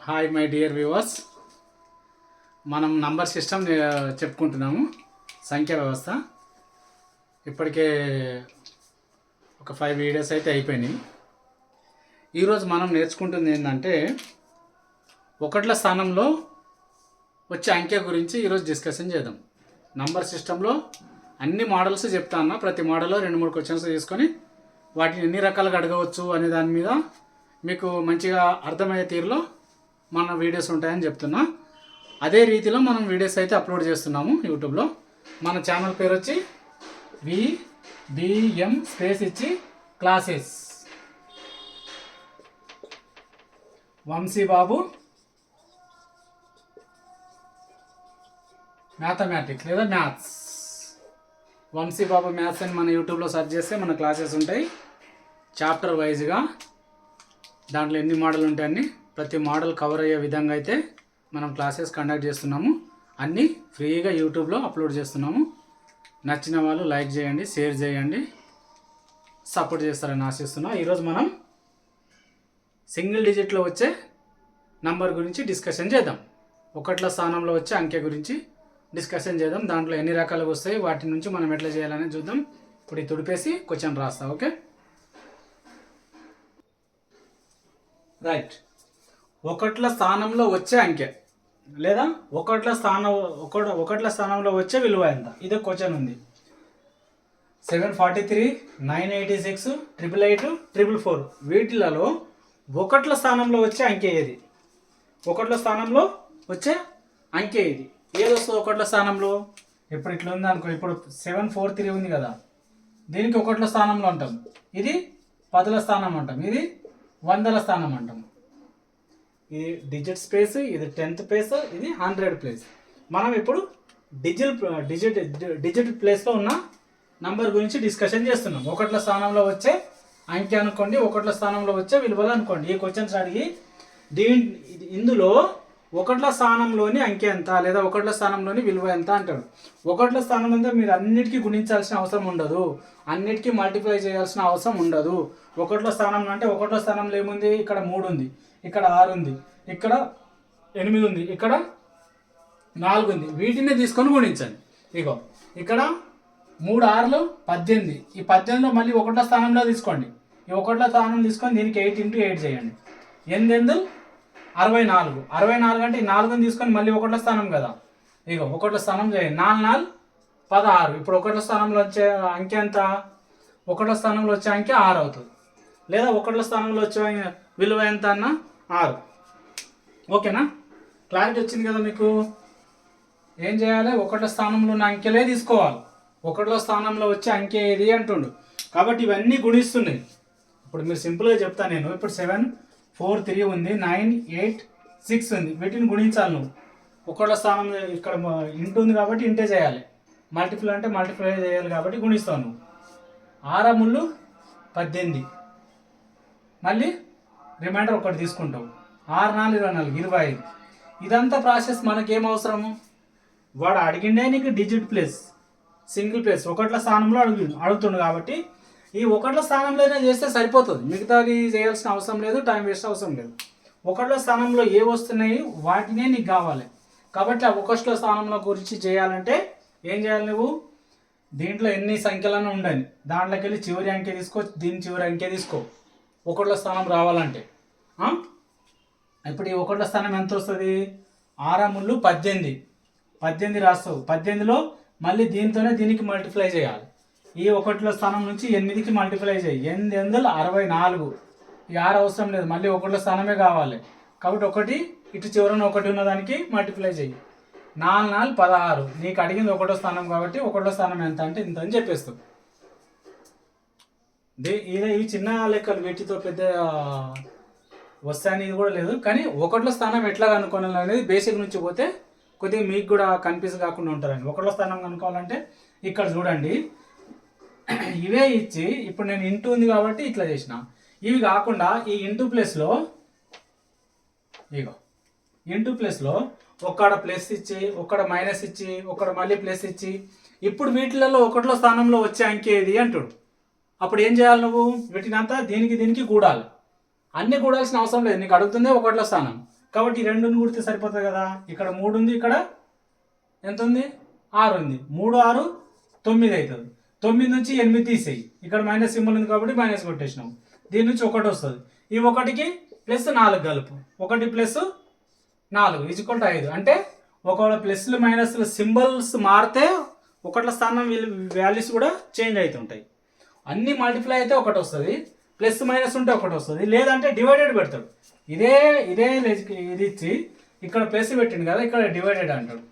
Hi my dear viewers. మనం number system చెప్పుకుంటున్నాము, సంఖ్యా వ్యవస్థ. ఇప్పటికే ఒక 5 వీడియోస్ అయితే అయిపోయినాయి. ఈరోజు మనం నేర్చుకుంటుంది ఏంటంటే ఒకట్ల స్థానంలో వచ్చే అంకె గురించి ఈరోజు డిస్కషన్ చేద్దాం. నంబర్ సిస్టంలో అన్ని మోడల్స్ చెప్తాను. ప్రతి మోడల్లో 2-3 క్వశ్చన్స్ తీసుకొని వాటిని ఎన్ని రకాలుగా అడగవచ్చు అనే దాని మీద మీకు మంచిగా అర్థమయ్యే తీరులో మన వీడియోస్ ఉంటాయని చెప్తున్నా. అదే రీతిలో మనం వీడియోస్ అయితే అప్లోడ్ చేస్తున్నాము యూట్యూబ్లో. మన ఛానల్ పేరు వచ్చి VBM స్పేస్ ఇచ్చి క్లాసెస్, వంశీ బాబు మ్యాథమెటిక్స్ లేదా మ్యాథ్స్. వంశీ బాబు మ్యాథ్స్ అని మన యూట్యూబ్లో సెర్చ్ చేస్తే మన క్లాసెస్ ఉంటాయి చాప్టర్ వైజ్గా. దాంట్లో ఎన్ని మోడల్ ఉంటాయని ప్రతి మోడల్ కవర్ అయ్యే విధంగా అయితే మనం క్లాసెస్ కండక్ట్ చేస్తున్నాము. అన్నీ ఫ్రీగా యూట్యూబ్లో అప్లోడ్ చేస్తున్నాము. నచ్చిన వాళ్ళు లైక్ చేయండి, షేర్ చేయండి, సపోర్ట్ చేస్తారని ఆశిస్తున్నా. ఈరోజు మనం సింగిల్ డిజిట్లో వచ్చే నంబర్ గురించి డిస్కషన్ చేద్దాం. ఒకట్ల స్థానంలో వచ్చే అంకె గురించి డిస్కషన్ చేద్దాం. దాంట్లో ఎన్ని రకాలుగా వస్తాయి, వాటి నుంచి మనం ఎట్లా చేయాలని చూద్దాం. ఇప్పుడు తుడిపేసి క్వశ్చన్ రాస్తా. Okay, right. ఒకట్ల స్థానంలో వచ్చే అంకె లేదా ఒకట్ల స్థానంలో వచ్చే విలువ ఎంత? ఇదే క్వశ్చన్ ఉంది. 743, 986, 888, 444 వీటిలలో ఒకట్ల స్థానంలో వచ్చే అంకె ఏది? ఒకట్ల స్థానంలో వచ్చే అంకె ఏది? ఏది వస్తుంది ఒకట్ల స్థానంలో? ఇప్పుడు ఇట్లా ఉంది అనుకో. ఇప్పుడు 743 ఉంది కదా, దీనికి ఒకట్ల స్థానంలో అంటాం. ఇది 10ల స్థానం అంటాం, ఇది 100ల స్థానం అంటాం. ఇది డిజిట్ స్పేస్, ఇది 10th ప్లేస్, ఇది 100 ప్లేస్. మనం ఇప్పుడు డిజిట్ ప్లేస్లో ఉన్న నంబర్ గురించి డిస్కషన్ చేస్తున్నాం. ఒకట్ల స్థానంలో వచ్చే అంకె అనుకోండి, ఒకట్ల స్థానంలో వచ్చే విలువలు అనుకోండి. ఈ క్వశ్చన్స్ అడిగి ఇందులో ఒకట్ల స్థానంలోని అంకె ఎంత లేదా ఒకట్ల స్థానంలోని విలువ ఎంత అంటాడు. ఒకట్ల స్థానం అంటే మీరు అన్నిటికీ గుణించాల్సిన అవసరం ఉండదు, అన్నిటికీ మల్టిప్లై చేయాల్సిన అవసరం ఉండదు. ఒకట్ల స్థానం అంటే ఒకట్ల స్థానంలో ఏముంది? ఇక్కడ 3 ఉంది, ఇక్కడ 6 ఉంది, ఇక్కడ 8 ఉంది, ఇక్కడ 4 ఉంది. వీటిని తీసుకొని గుణించండి. ఇగో ఇక్కడ 3 6లు 18. ఈ 18లో మళ్ళీ ఒకట్ల స్థానంలో తీసుకోండి. ఈ ఒకట్ల స్థానం తీసుకొని దీనికి 8 × 8 చేయండి. 8 64. 64 అంటే ఈ 4ని తీసుకొని మళ్ళీ ఒకట్ల స్థానం కదా, ఇగో ఒకట్ల స్థానం చేయండి. 4 4 16. ఇప్పుడు ఒకట్ల స్థానంలో వచ్చే అంకె ఎంత? ఒకట్ల స్థానంలో వచ్చే అంకె 6 అవుతుంది. లేదా ఒకట్ల స్థానంలో వచ్చే విలువ ఎంత అన్న 6. ఓకేనా? క్లారిటీ వచ్చింది కదా మీకు? ఏం చేయాలి? ఒకట్ల స్థానంలో ఉన్న అంకెలే తీసుకోవాలి. ఒకట్ల స్థానంలో వచ్చే అంకె ఏది అంటుండు. కాబట్టి ఇవన్నీ గుణిస్తున్నాయి. ఇప్పుడు మీరు సింపుల్గా చెప్తాను నేను. ఇప్పుడు 743 ఉంది, 986 ఉంది. వీటిని గుణించాలి నువ్వు. ఒకట్ల స్థానంలో ఇక్కడ ఇంటూ ఉంది కాబట్టి ఇంటే చేయాలి. మల్టిప్లై అంటే మల్టిప్లై చేయాలి కాబట్టి గుణిస్తావు నువ్వు. 6 18, మళ్ళీ రిమైండర్ ఒకటి తీసుకుంటావు. 6 4 24, 25. ఇదంతా ప్రాసెస్ మనకేం అవసరము? వాడు అడిగిండే నీకు డిజిట్ ప్లేస్, సింగిల్ ప్లేస్, ఒకట్ల స్థానంలో అడుగుతుండు కాబట్టి ఈ ఒకట్ల స్థానంలోనే చేస్తే సరిపోతుంది. మిగతాది చేయాల్సిన అవసరం లేదు, టైం వేస్ట్ అవసరం లేదు. ఒకట్ల స్థానంలో ఏ వస్తున్నాయి వాటినే నీకు కావాలి. కాబట్టి ఆ ఒకట్ల స్థానంలో గురించి చేయాలంటే ఏం చేయాలి? నువ్వు దీంట్లో ఎన్ని సంఖ్యలను ఉండాలి, దాంట్లోకి వెళ్ళి చివరి అంకె తీసుకో, దీని చివరి అంకె తీసుకో ఒకట్ల స్థానం రావాలంటే. ఇప్పుడు ఈ ఒకట్ల స్థానం ఎంత వస్తుంది? 6 18. 18 రాస్తావు. 18లో మళ్ళీ దీంతోనే దీనికి మల్టిప్లై చేయాలి. ఈ ఒకట్ల స్థానం నుంచి 8కి మల్టిప్లై చేయి. 8 64. ఈ 6 అవసరం లేదు, మళ్ళీ ఒకట్ల స్థానమే కావాలి. కాబట్టి ఒకటి ఇటు చివరన ఒకటి ఉన్నదానికి మల్టిప్లై చేయి. 4 4 16. నీకు అడిగింది ఒకటో స్థానం కాబట్టి ఒకటో స్థానం ఎంత అంటే ఇంత అని చెప్పేస్తావు. ఇవి చిన్న లెక్కలు, వీటితో పెద్ద వస్తాయని కూడా లేదు. కానీ ఒకట్ల స్థానం ఎట్లా కనుక్కోవాలి అనేది బేసిక్ నుంచి పోతే కొద్దిగా మీకు కూడా కన్ఫ్యూజ్ కాకుండా ఉంటారండి. ఒకట్ల స్థానం కనుక్కోవాలంటే ఇక్కడ చూడండి, ఇవే ఇచ్చి ఇప్పుడు నేను ఇంటూ ఉంది కాబట్టి ఇట్లా చేసిన. ఇవి కాకుండా ఈ ఇంటూ ప్లేస్లో ఇగో ఇంటూ ప్లేస్లో ఒక్కడ ప్లస్ ఇచ్చి, ఒక్కడ మైనస్ ఇచ్చి, ఒక్కడ మళ్ళీ ప్లస్ ఇచ్చి, ఇప్పుడు వీటిలలో ఒకట్ల స్థానంలో వచ్చే అంకె ఏది అంటాడు. అప్పుడు ఏం చేయాలి? నువ్వు వీటినంతా దీనికి కూడాలి. అన్నీ కూడాల్సిన అవసరం లేదు, నీకు అడుగుతుందే ఒకట్ల స్థానం. కాబట్టి ఈ రెండుని కూడితే సరిపోతుంది కదా. ఇక్కడ 3 ఉంది, ఇక్కడ ఎంత ఉంది 6 ఉంది. 3 6 9 అవుతుంది. 9 నుంచి 8 తీసేయి. ఇక్కడ మైనస్ సింబల్ ఉంది కాబట్టి మైనస్ కొట్టేసినాం. దీని నుంచి 1 వస్తుంది. ఈ 1కి ప్లస్ 4 కలుపు. 1 ప్లస్ 4 = 5. అంటే ఒకవేళ ప్లస్లు మైనస్లు సింబల్స్ మారితే ఒకట్ల స్థానం వాల్యూస్ కూడా చేంజ్ అవుతుంటాయి. అన్ని మల్టిప్లై అయితే 1 వస్తుంది, ప్లస్ మైనస్ ఉంటే 1 వస్తుంది. లేదంటే డివైడెడ్ పెడతాడు. ఇదే ఇది ఇచ్చి ఇక్కడ ప్లస్ పెట్టింది కదా, ఇక్కడ డివైడెడ్ అంటాడు.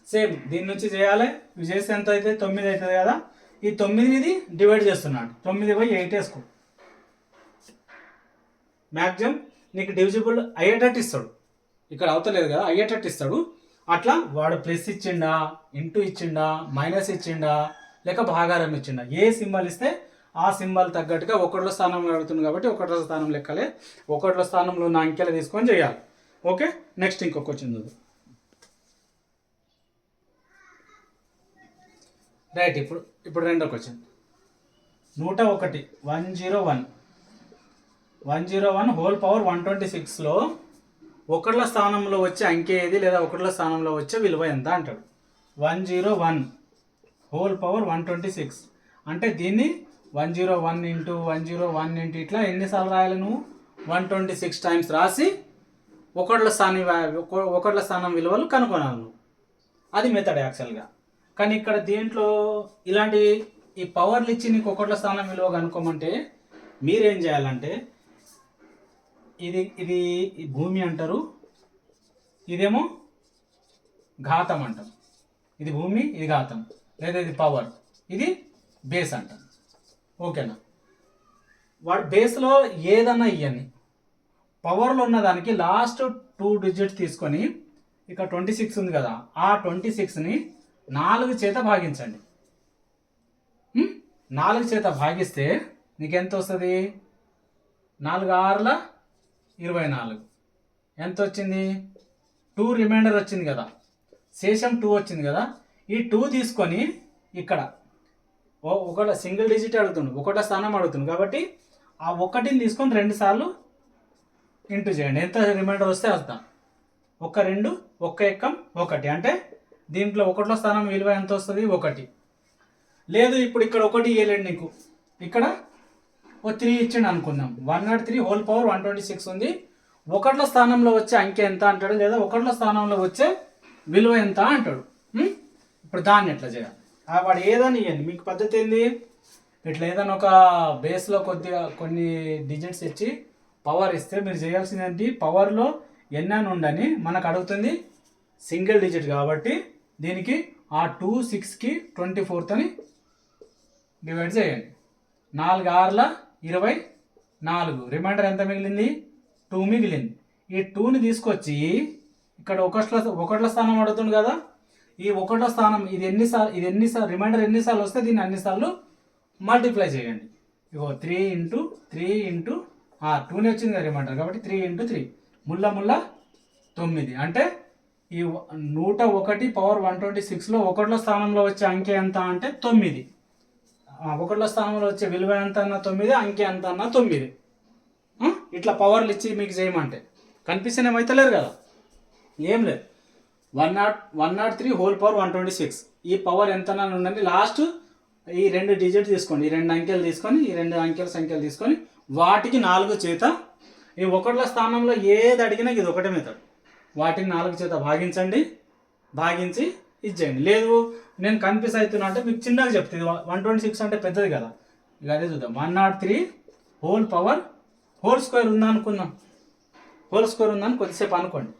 సేమ్ దీని నుంచి చేయాలి. ఇవి చేస్తే ఎంత అయితే 9 అవుతుంది కదా. ఈ 9ని డివైడ్ చేస్తున్నాడు. 9/8 వేసుకో. మ్యాక్సిమం నీకు డివిజిబుల్ అయ్యేటట్టు ఇస్తాడు. ఇక్కడ అవుతలేదు కదా, అయ్యేటట్టు ఇస్తాడు. అట్లా వాడు ప్లస్ ఇచ్చిండా, ఇంటూ ఇచ్చిండా, మైనస్ ఇచ్చిండా, లేక భాగారం ఇచ్చిండా, ఏ సింబల్ ఇస్తే ఆ సింబల్ తగ్గట్టుగా 1వ స్థానం అడుగుతుంది కాబట్టి 1వ స్థానం లెక్కలే 1వ స్థానంలో ఉన్న అంకెలు తీసుకొని చేయాలి. ఓకే, నెక్స్ట్ ఇంకొక క్వశ్చన్ చూద్దాం. రైట్, ఇప్పుడు రెండో క్వశ్చన్. 101 101 హోల్ పవర్ 126లో 1వ స్థానంలో వచ్చే అంకె ఏది లేదా 1వ స్థానంలో వచ్చే విలువ ఎంత అంటాడు. 101 హోల్ పవర్ 126 అంటే దీన్ని 101 ఇంటూ 101 ఇంటూ ఇట్లా ఎన్నిసార్లు రాయాలి నువ్వు? 126 టైమ్స్ రాసి 1వ స్థానం విలువలు కనుగొనాలి నువ్వు. అది మెథడ్ యాక్చువల్గా. కానీ ఇక్కడ దీంట్లో ఇలాంటి ఈ పవర్లు ఇచ్చి నీకు 1వ స్థానం విలువ కనుక్కోమంటే మీరేం చేయాలంటే ఇది భూమి అంటారు, ఇదేమో ఘాతం అంటాం. ఇది భూమి, ఇది ఘాతం, లేదా ఇది పవర్, ఇది బేస్ అంటాం. ఓకేనా? వాడు బేస్లో ఏదన్నా ఇవన్నీ పవర్లో ఉన్నదానికి లాస్ట్ 2 డిజిట్స్ తీసుకొని ఇక్కడ 26 ఉంది కదా, ఆ 26ని 4 చేత భాగించండి. 4 చేత భాగిస్తే నీకు ఎంత వస్తుంది? 4 6ల 24. ఎంత వచ్చింది? 2 రిమైండర్ వచ్చింది కదా, శేషం 2 వచ్చింది కదా. ఈ 2 తీసుకొని ఇక్కడ ఒక సింగిల్ డిజిట్ అడుగుతుండు, 1వ స్థానం అడుగుతుంది కాబట్టి ఆ 1ని తీసుకొని 2 సార్లు ఇంటూ చేయండి. ఎంత రిమైండర్ వస్తే వస్తా. 1 2 1 ఎక్కం 1 అంటే దీంట్లో 1వ స్థానం విలువ ఎంత వస్తుంది? 1. లేదు ఇప్పుడు ఇక్కడ 1 ఇవ్వలేడు నీకు, ఇక్కడ 3 ఇచ్చిండు అనుకుందాం. 103 హోల్ పవర్ 126 ఉంది. 1వ స్థానంలో వచ్చే అంకె ఎంత అంటాడు, లేదా 1వ స్థానంలో వచ్చే విలువ ఎంత అంటాడు. ఇప్పుడు దాన్ని ఎట్లా చేయాలి? వాడు ఏదని ఇవ్వండి, మీకు పద్ధతి ఏంది? ఇట్లా ఏదైనా ఒక బేస్లో కొన్ని డిజిట్స్ ఇచ్చి పవర్ ఇస్తే మీరు చేయాల్సింది ఏంటి? పవర్లో ఎన్ని ఉండని మనకు అడుగుతుంది, సింగిల్ డిజిట్ కాబట్టి దీనికి ఆ 2 6కి 24తోని డివైడ్ చేయండి. 4 6ల 24. రిమైండర్ ఎంత మిగిలింది? 2 మిగిలింది. ఈ 2ని తీసుకొచ్చి ఇక్కడ 1వ స్థానం అడుగుతుంది కదా, ఈ 1వ స్థానం ఇది ఎన్నిసార్లు రిమైండర్ ఎన్నిసార్లు వస్తే దీన్ని అన్నిసార్లు మల్టిప్లై చేయండి. ఇగో 3 ఇంటూ 3 ఇంటూ 2ని వచ్చింది కదా రిమైండర్, కాబట్టి 3 ఇంటూ 3 ముళ్ళ 9. అంటే ఈ 101 పవర్ 126లో 1వ స్థానంలో వచ్చే అంకె ఎంత అంటే 9. 1వ స్థానంలో వచ్చే విలువ ఎంత అన్న 9, అంకె ఎంత అన్న 9. ఇట్లా పవర్లు ఇచ్చి మీకు చేయమంటే కనిపిస్తేనేమైతే లేరు కదా, ఏం లేదు. 103 హోల్ పవర్ 126 ఈ పవర్ ఎంత ఉండండి. లాస్ట్ ఈ 2 డిజిట్ తీసుకోండి, ఈ 2 అంకెలు తీసుకొని, ఈ 2 అంకెల సంఖ్యలు తీసుకొని వాటికి 4 చేత ఈ 1వ స్థానంలో ఏది అడిగినా ఇది ఒకటే మెథడ్. వాటిని 4 చేత భాగించండి, భాగించి ఇచ్చేయండి. లేదు నేను కన్ఫ్యూజ్ అవుతున్నా అంటే మీకు చిన్నగా చెప్తుంది. 126 అంటే పెద్దది కదా, ఇక అదే చూద్దాం. 103 హోల్ పవర్ హోల్ స్క్వేర్ ఉందా అనుకుందాం. హోల్ స్క్వేర్ ఉందని కొద్దిసేపు అనుకోండి.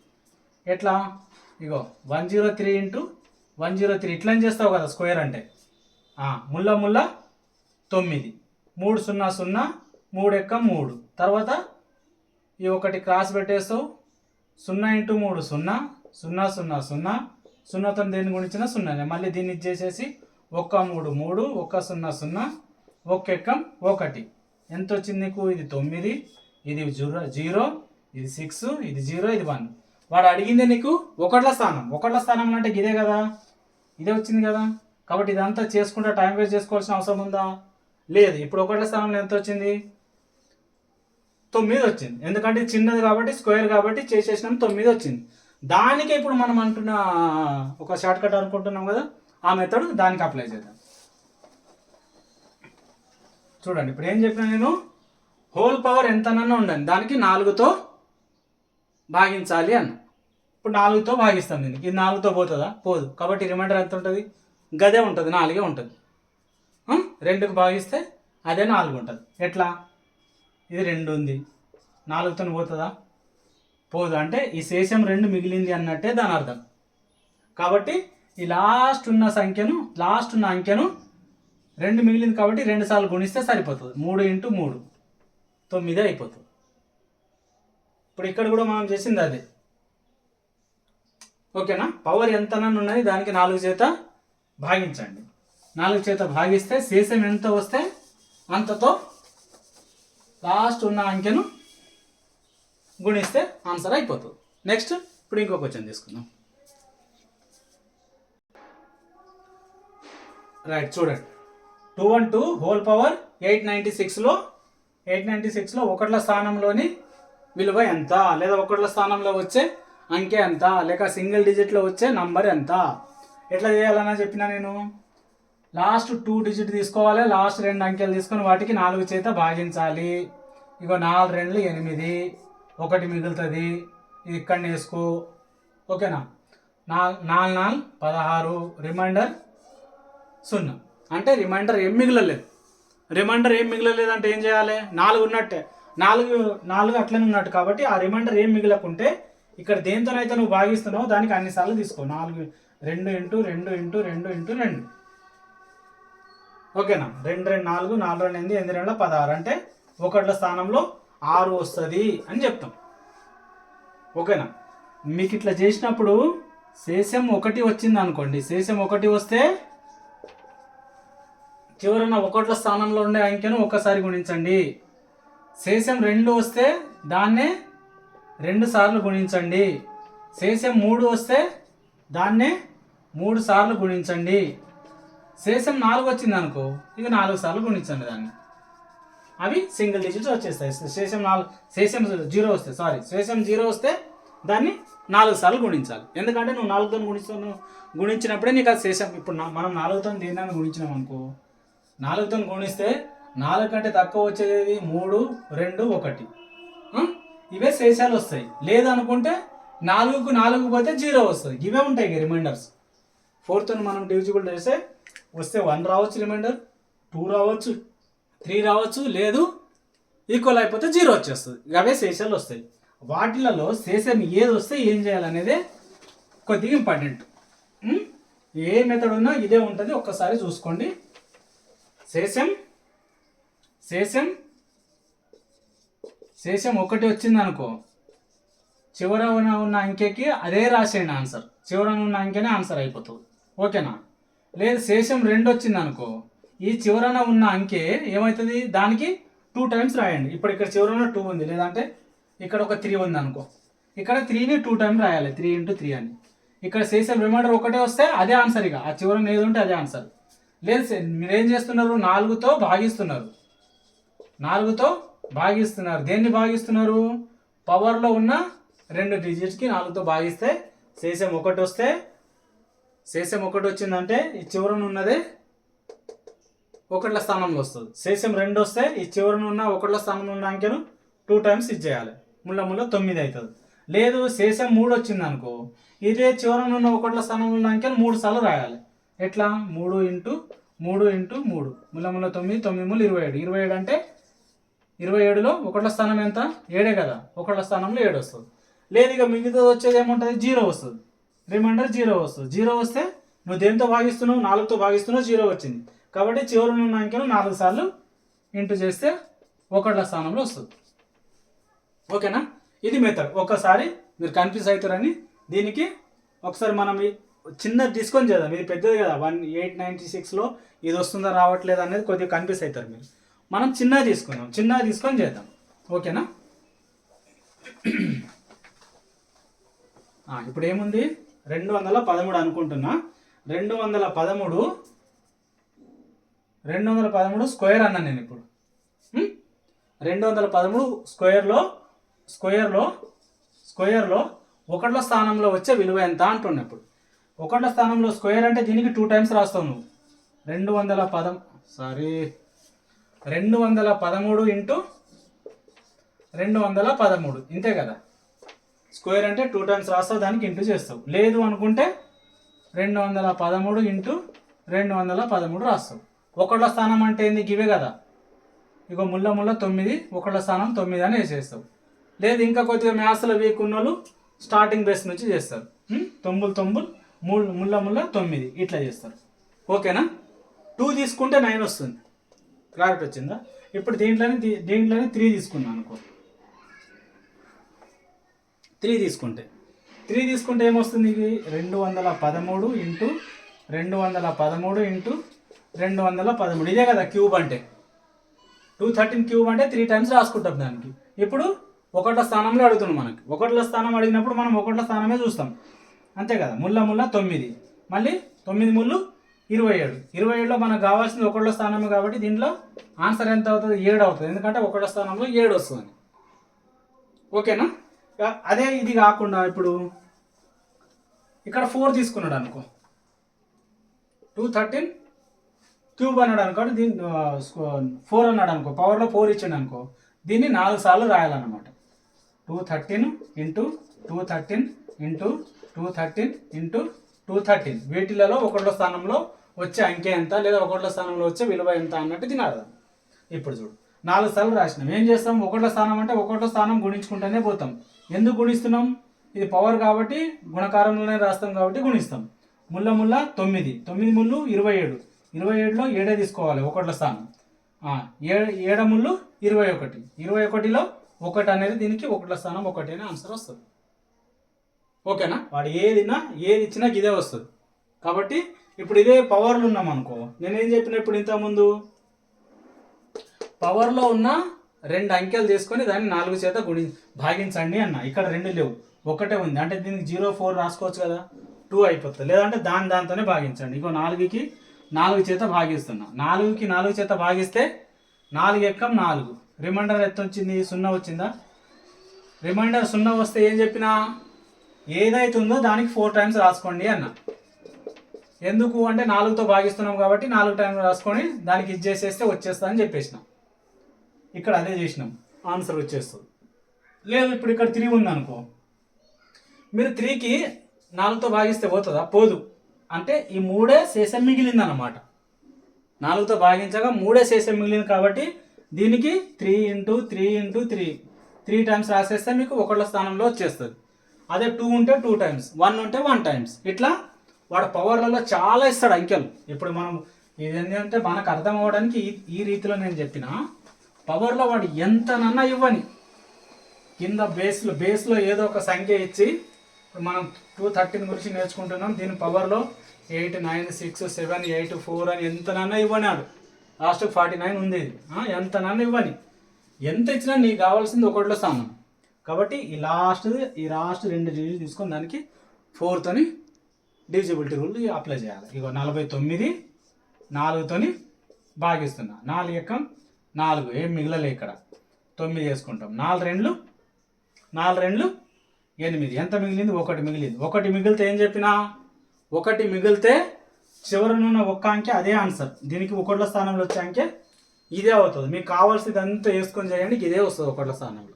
ఎట్లా? ఇగో 103 ఇంటూ 103 ఇట్లా చేస్తావు కదా స్క్వేర్ అంటే ముళ్ళ 9. 3 0 0 3 ఎక్కం 3. తర్వాత ఈ 1 క్రాస్ పెట్టేస్తావు. 0 ఇంటూ 3 0 0 0 0 0తో దేన్ని గుణించినా 0. మళ్ళీ దీన్ని ఇచ్చేసేసి 1 3 3 1 0 0 1 ఎక్కం 1. ఎంత వచ్చింది నీకు? ఇది 9, ఇది 0, ఇది 6, ఇది 0, ఇది 1. వాడు అడిగిందే నీకు 1వ స్థానం. 1వ స్థానం అంటే ఇదే కదా, ఇదే వచ్చింది కదా. కాబట్టి ఇదంతా చేసుకుంటే టైం వేస్ట్ చేసుకోవాల్సిన అవసరం ఉందా? లేదు. ఇప్పుడు 1వ స్థానంలో ఎంత వచ్చింది? 9 వచ్చింది. ఎందుకంటే చిన్నది కాబట్టి స్క్వేర్ కాబట్టి చేసేసినాం 9 వచ్చింది. దానికే ఇప్పుడు మనం అంటున్న ఒక షార్ట్ కట్ అనుకుంటున్నాం కదా, ఆ మెథడ్ దానికి అప్లై చేద్దాం. చూడండి ఇప్పుడు ఏం చెప్పినా నేను, హోల్ పవర్ ఎంతనన్నా ఉండండి దానికి 4తో భాగించాలి అన్న. ఇప్పుడు 4తో భాగిస్తాం దీనికి. ఇది 4తో పోతుందా? పోదు. కాబట్టి రిమైండర్ ఎంత ఉంటుంది? గదే ఉంటుంది, 4 ఉంటుంది. 2కు భాగిస్తే అదే 4 ఉంటుంది. ఎట్లా? ఇది 2 ఉంది, 4తో పోతుందా? పోదు. అంటే ఈ శేషం 2 మిగిలింది అన్నట్టే దాని అర్థం. కాబట్టి ఈ లాస్ట్ ఉన్న అంకెను 2 మిగిలింది కాబట్టి 2 సార్లు గుణిస్తే సరిపోతుంది. 3 × 3 9 అయిపోతుంది. ఇప్పుడు ఇక్కడ కూడా మనం చేసింది అదే. ఓకేనా? పవర్ ఎంతనన్నా ఉన్నది దానికి 4 చేత భాగించండి. 4 చేత భాగిస్తే శేషం ఎంత వస్తే అంతతో లాస్ట్ ఉన్న అంకెను గుణిస్తే ఆన్సర్ అయిపోతుంది. నెక్స్ట్ ఇప్పుడు ఇంకో క్వశ్చన్ తీసుకుందాం. రైట్, చూడండి. 212 హోల్ పవర్ 896లో ఒకట్ల స్థానంలోని విలువ ఎంత, లేదా ఒకట్ల స్థానంలో వచ్చే అంకె ఎంత, లేక సింగిల్ డిజిట్లో వచ్చే నంబర్ ఎంత, ఎట్లా చేయాలన్నా చెప్పినా నేను. లాస్ట్ 2 డిజిట్ తీసుకోవాలి, లాస్ట్ 2 అంకెలు తీసుకొని వాటికి 4 చేత భాగించాలి. ఇగో 4 2 8, 1 మిగులుతుంది, ఇది ఇక్కడ వేసుకో. ఓకేనా? 4 4 16, రిమైండర్ 0. అంటే రిమైండర్ ఏం మిగలలేదు. అంటే ఏం చేయాలి? 4 ఉన్నట్టే, 4 అట్లనే ఉన్నట్టు. కాబట్టి ఆ రిమైండర్ ఏం మిగలకుంటే ఇక్కడ దేంతోనైతే నువ్వు భాగిస్తున్నావు దానికి అన్నిసార్లు తీసుకో. 4 2 × 2 × 2 × 2. ఓకేనా? 2 2 4, 4 2 8, 8 2 16. అంటే ఒకట్ల స్థానంలో 6 వస్తుంది అని చెప్తాం. ఓకేనా? మీకు ఇట్లా చేసినప్పుడు శేషం 1 వచ్చింది అనుకోండి. శేషం 1 వస్తే చివరన ఒకట్ల స్థానంలో ఉండే అంకెను ఒక్కసారి గుణించండి. శేషం 2 వస్తే దాన్నే 2 సార్లు గుణించండి. శేషం 3 వస్తే దాన్నే 3 సార్లు గుణించండి. శేషం 4 వచ్చింది అనుకో, ఇక 4 సార్లు గుణించండి దాన్ని. అవి సింగిల్ డిజిట్స్ వచ్చేస్తాయి. శేషం 0 వస్తే దాన్ని 4 సార్లు గుణించాలి. ఎందుకంటే నువ్వు 4తో గుణించినప్పుడే నీకు అది శేషం. ఇప్పుడు మనం 4తో దేన్ని గుణించినాం అనుకో, 4తో గుణిస్తే 4 కంటే తక్కువ వచ్చేది 3 2 1, ఇవే శేషాలు వస్తాయి. లేదనుకుంటే 4కు 4 పోతే 0 వస్తుంది. ఇవే ఉంటాయి రిమైండర్స్. 4తో మనం డివిజిబుల్ చేస్తే వస్తే 1 రావచ్చు, రిమైండర్ 2 రావచ్చు, 3 రావచ్చు, లేదు ఈక్వల్ అయిపోతే 0 వచ్చేస్తుంది. అవే శేషాలు వస్తాయి. వాటిలలో శేషం ఏది వస్తే ఏం చేయాలనేదే కొద్దిగా ఇంపార్టెంట్. ఏ మెథడ్ ఉన్నా ఇదే ఉంటుంది, ఒక్కసారి చూసుకోండి. శేషం 1 వచ్చింది అనుకో, చివరన ఉన్న అంకెకి అదే రాసేయండి ఆన్సర్. చివరన ఉన్న అంకెనే ఆన్సర్ అయిపోతుంది. ఓకేనా? లేదు శేషం 2 వచ్చింది అనుకో, ఈ చివరన ఉన్న అంకె ఏమవుతుంది, దానికి 2 టైమ్స్ రాయండి. ఇప్పుడు ఇక్కడ చివరన 2 ఉంది, లేదంటే ఇక్కడ ఒక 3 ఉంది అనుకో, ఇక్కడ 3ని 2 టైమ్స్ రాయాలి, 3 × 3 అని. ఇక్కడ శేషం రిమైండర్ 1 వస్తే అదే ఆన్సర్. ఇక ఆ చివరన ఏది ఉంటే అదే ఆన్సర్. లేదు మీరేం చేస్తున్నారు, 4తో భాగిస్తున్నారు. దేన్ని భాగిస్తున్నారు? పవర్లో ఉన్న 2 డిజిట్స్కి 4తో భాగిస్తే శేషం 1 వస్తే, శేషం 1 వచ్చిందంటే ఈ చివరన ఉన్నదే ఒకట్ల స్థానంలో వస్తుంది. శేషం 2 వస్తే ఈ చివరన ఉన్న ఒకట్ల స్థానంలో ఉన్న అంకెను 2 టైమ్స్ ఇచ్చేయాలి, ముళ్ళ 9 అవుతుంది. లేదు శేషం 3 వచ్చింది అనుకో, ఇదే చివరన ఉన్న ఒకట్ల స్థానంలో ఉన్న అంకెను 3 సార్లు రాయాలి. ఎట్లా? 3 × 3 × 3, ముళ్ళ 9, 9 3 27. 27 అంటే 27లో ఒకట్ల స్థానం ఎంత? 7 కదా, ఒకట్ల స్థానంలో 7 వస్తుంది. లేదు ఇక మిగతా వచ్చేది ఏముంటుంది, 0 వస్తుంది. రిమైండర్ 0 వస్తుంది. 0 వస్తే నువ్వు దేంతో భాగిస్తున్నావు, 4తో భాగిస్తున్నావు, 0 వచ్చింది. కాబట్టి చివరి ఉన్న అంకెను 4 సార్లు ఇంటూ చేస్తే ఒకట్ల స్థానంలో వస్తుంది. ఓకేనా? ఇది మెథడ్. ఒక్కసారి మీరు కన్ఫ్యూజ్ అవుతారని దీనికి ఒకసారి మనం చిన్నది తీసుకొని చేద్దాం. ఇది పెద్దది కదా, 896లో ఇది వస్తుందా రావట్లేదు అనేది కొద్దిగా కన్ఫ్యూజ్ అవుతారు మీరు. మనం చిన్నది తీసుకొని చేద్దాం. ఓకేనా? ఇప్పుడు ఏముంది, 213 అనుకుంటున్నా. 213 స్క్వేర్ అన్నా నేను ఇప్పుడు. 213 స్క్వేర్లో ఒకట్ల స్థానంలో వచ్చే విలువ ఎంత అంటున్నా. ఇప్పుడు ఒకట్ల స్థానంలో స్క్వేర్ అంటే దీనికి 2 టైమ్స్ రాస్తావు నువ్వు. 213 ఇంటూ 213 ఇంతే కదా. స్క్వేర్ అంటే 2 టైమ్స్ రాస్తావు, దానికి ఇంటూ చేస్తావు. లేదు అనుకుంటే 213 ఇంటూ 213 రాస్తావు. ఒకళ్ళ స్థానం అంటే ఏంది, గివే కదా. ఇక ముళ్ళ 9, ఒకళ్ళ స్థానం 9 అని వేసేస్తావు. లేదు ఇంకా కొద్దిగా మ్యాథ్స్లో వీక్ ఉన్న వాళ్ళు స్టార్టింగ్ బేస్ నుంచి చేస్తారు. 9 ముళ్ళ 9 ఇట్లా చేస్తారు. ఓకేనా. 2 తీసుకుంటే 9 వస్తుంది. క్లారిటీ వచ్చిందా. ఇప్పుడు దీంట్లోనే 3 తీసుకున్నాను అనుకో. 3 తీసుకుంటే ఏమొస్తుంది, ఇది 213 ఇంటూ 213 ఇంటూ 213 ఇదే కదా క్యూబ్ అంటే. 213 క్యూబ్ అంటే 3 టైమ్స్ రాసుకుంటాం దానికి. ఇప్పుడు ఒకట్ల స్థానంలో అడుగుతున్నాం. మనకి ఒకట్ల స్థానం అడిగినప్పుడు మనం ఒకట్ల స్థానమే చూస్తాం అంతే కదా. ముళ్ళ 9 మళ్ళీ 9 ముళ్ళు 27. 27లో మనకు కావాల్సింది ఒకళ్ళ స్థానమే కాబట్టి దీంట్లో ఆన్సర్ ఎంత అవుతుంది, 7 అవుతుంది. ఎందుకంటే ఒకళ్ళ స్థానంలో 7 వస్తుంది. ఓకేనా. అదే ఇది కాకుండా ఇప్పుడు ఇక్కడ 4 తీసుకున్నాడు అనుకో. 213 క్యూబ్ అన్నాడు అనుకో, దీన్ని 4 అన్నాడు అనుకో, పవర్లో 4 ఇచ్చాడు అనుకో, దీన్ని 4 సార్లు రాయాలన్నమాట. 213 ఇంటూ 213 ఇంటూ 213 ఇంటూ 213 వీటిలలో ఒకళ్ళ స్థానంలో వచ్చే అంకె ఎంత లేదా ఒకళ్ళ స్థానంలో వచ్చే విలువ ఎంత అన్నట్టు తినాలి. ఇప్పుడు చూడు 4 సార్లు రాసినాం. ఏం చేస్తాం, ఒకళ్ళ స్థానం అంటే ఒకళ్ళ స్థానం గుణించుకుంటూనే పోతాం. ఎందుకు గుణిస్తున్నాం, ఇది పవర్ కాబట్టి గుణకారంలోనే రాస్తాం కాబట్టి గుణిస్తాం. ముళ్ళ 9 ముళ్ళు 27. 27లో 7 తీసుకోవాలి ఒకళ్ళ స్థానం. 7 ముళ్ళు 21. 21లో 1 అనేది దీనికి ఒకళ్ళ స్థానం 1 అనే ఆన్సర్ వస్తుంది. ఓకేనా. వాడు ఏది ఇచ్చినా ఇదే వస్తుంది. కాబట్టి ఇప్పుడు ఇదే పవర్లో ఉన్నాం అనుకో. నేనేం చెప్పిన ఇప్పుడు ఇంతకుముందు, పవర్లో ఉన్న 2 అంకెలు తీసుకొని దాన్ని 4 చేత భాగించండి అన్న. ఇక్కడ 2 లేవు, 1 ఉంది. అంటే దీనికి 0.4 రాసుకోవచ్చు కదా, 2 అయిపోతుంది. లేదంటే దాంతోనే భాగించండి. ఇగో 4కి 4 చేత భాగిస్తున్నా. 4కి 4 చేత భాగిస్తే 4 ఎక్కం 4. రిమైండర్ ఎంత వచ్చింది, 0 వచ్చిందా. రిమైండర్ 0 వస్తే ఏం చెప్పినా, ఏదైతే ఉందో దానికి 4 టైమ్స్ రాసుకోండి అన్న. ఎందుకు అంటే 4తో భాగిస్తున్నాం కాబట్టి 4 టైమ్స్ రాసుకొని దానికి ఇది చేసేస్తే వచ్చేస్తా అని చెప్పేసినాం. ఇక్కడ అదే చేసినాం, ఆన్సర్ వచ్చేస్తుంది. లేదు ఇప్పుడు ఇక్కడ 3 ఉంది అనుకో, మీరు 3కి 4తో భాగిస్తే పోతుందా, పోదు. అంటే ఈ 3 శేషం మిగిలింది అన్నమాట. 4తో భాగించగా 3 శేషం మిగిలింది కాబట్టి దీనికి 3 ఇంటూ 3 ఇంటూ 3 టైమ్స్ రాసేస్తే మీకు ఒకళ్ళ స్థానంలో వచ్చేస్తుంది. అదే 2 ఉంటే 2 టైమ్స్, 1 ఉంటే 1 టైమ్స్. ఇట్లా వాడు పవర్లలో చాలా ఇస్తాడు అంకెలు. ఇప్పుడు మనం ఇది ఏంటంటే మనకు అర్థం అవ్వడానికి ఈ రీతిలో నేను చెప్పిన, పవర్లో వాడు ఎంతనన్నా ఇవ్వని, కింద బేస్లో ఏదో ఒక సంఖ్య ఇచ్చి, ఇప్పుడు మనం 213 గురించి నేర్చుకుంటున్నాం. దీని పవర్లో 8 9 6 7 8 4 అని ఎంతనన్నా ఇవ్వనాడు. లాస్ట్ 49 ఉంది. ఇది ఎంతనన్నా ఇవ్వని, ఎంత ఇచ్చినా నీకు కావాల్సింది ఒకటిలో స్థానం. కాబట్టి ఈ లాస్ట్ 2 డిజిట్ తీసుకొని దానికి 4తోని డివిజిబిలిటీ రూల్ అప్లై చేయాలి. ఇగో 49 4తోని భాగిస్తున్నా. 4 ఎక్కం 4, ఏం మిగలలే ఇక్కడ, 9 చేసుకుంటాం. 4 2 8. ఎంత మిగిలింది, 1 మిగిలింది. 1 మిగిలితే ఏం చెప్పినా, 1 మిగిలితే చివరనున్న ఒక్క అంకె అదే ఆన్సర్. దీనికి ఒకళ్ళ స్థానంలో వచ్చే అంకె ఇదే అవుతుంది. మీకు కావాల్సింది అంతా వేసుకొని చేయండి, ఇదే వస్తుంది ఒకళ్ళ స్థానంలో.